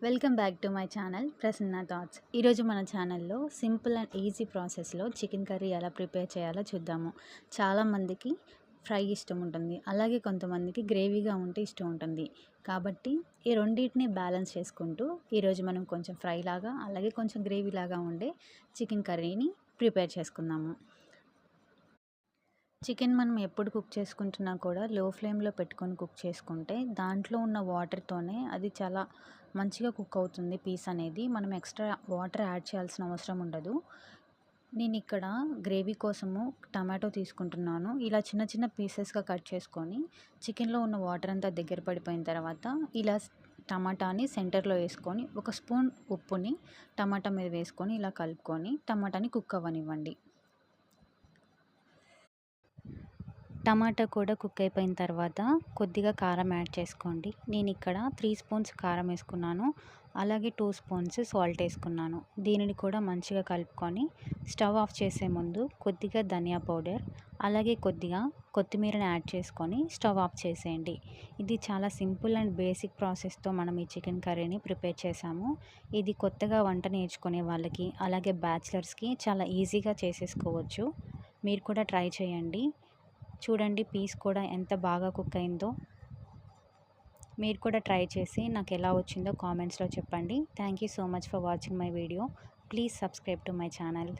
Welcome back to my channel Prasanna thoughts. ఈరోజు మన ఛానల్లో సింపుల్ అండ్ ఈజీ ప్రాసెస్లో చికెన్ కర్రీ ఎలా ప్రిపేర్ చేయాలో చూద్దాము. చాలామందికి ఫ్రై ఇష్టం ఉంటుంది, అలాగే కొంతమందికి గ్రేవీగా ఉంటే ఇష్టం ఉంటుంది. కాబట్టి ఈ రెండింటిని బ్యాలెన్స్ చేసుకుంటూ ఈరోజు మనం కొంచెం ఫ్రై లాగా అలాగే కొంచెం గ్రేవీ లాగా ఉండే చికెన్ కర్రీని ప్రిపేర్ చేసుకుందాము. చికెన్ మనం ఎప్పుడు కుక్ చేసుకుంటున్నా కూడా లో ఫ్లేమ్లో పెట్టుకొని కుక్ చేసుకుంటే దాంట్లో ఉన్న వాటర్తోనే అది చాలా మంచిగా కుక్ అవుతుంది. పీస్ అనేది మనం ఎక్స్ట్రా వాటర్ యాడ్ చేయాల్సిన అవసరం ఉండదు. నేను ఇక్కడ గ్రేవీ కోసము టమాటో తీసుకుంటున్నాను. ఇలా చిన్న చిన్న పీసెస్గా కట్ చేసుకొని చికెన్లో ఉన్న వాటర్ అంతా దగ్గర పడిపోయిన తర్వాత ఇలా టమాటాని సెంటర్లో వేసుకొని ఒక స్పూన్ ఉప్పుని టమాటా మీద వేసుకొని ఇలా కలుపుకొని టమాటాని కుక్ అవ్వనివ్వండి. టమాటా కూడా కుక్ అయిపోయిన తర్వాత కొద్దిగా కారం యాడ్ చేసుకోండి. నేను ఇక్కడ 3 స్పూన్స్ కారం వేసుకున్నాను, అలాగే 2 స్పూన్స్ సాల్ట్ వేసుకున్నాను. దీనిని కూడా మంచిగా కలుపుకొని స్టవ్ ఆఫ్ చేసే ముందు కొద్దిగా ధనియా పౌడర్ అలాగే కొద్దిగా కొత్తిమీరని యాడ్ చేసుకొని స్టవ్ ఆఫ్ చేసేయండి. ఇది చాలా సింపుల్ అండ్ బేసిక్ ప్రాసెస్తో మనం ఈ చికెన్ కర్రీని ప్రిపేర్ చేసాము. ఇది కొత్తగా వంట నేర్చుకునే వాళ్ళకి అలాగే బ్యాచిలర్స్కి చాలా ఈజీగా చేసేసుకోవచ్చు. మీరు కూడా ట్రై చేయండి. చూడండి పీస్ కూడా ఎంత బాగా కుక్ అయిందో. మీరు కూడా ట్రై చేసి నాకు ఎలా వచ్చిందో కామెంట్స్లో చెప్పండి. Thank you so much for watching my video. Please subscribe to my channel.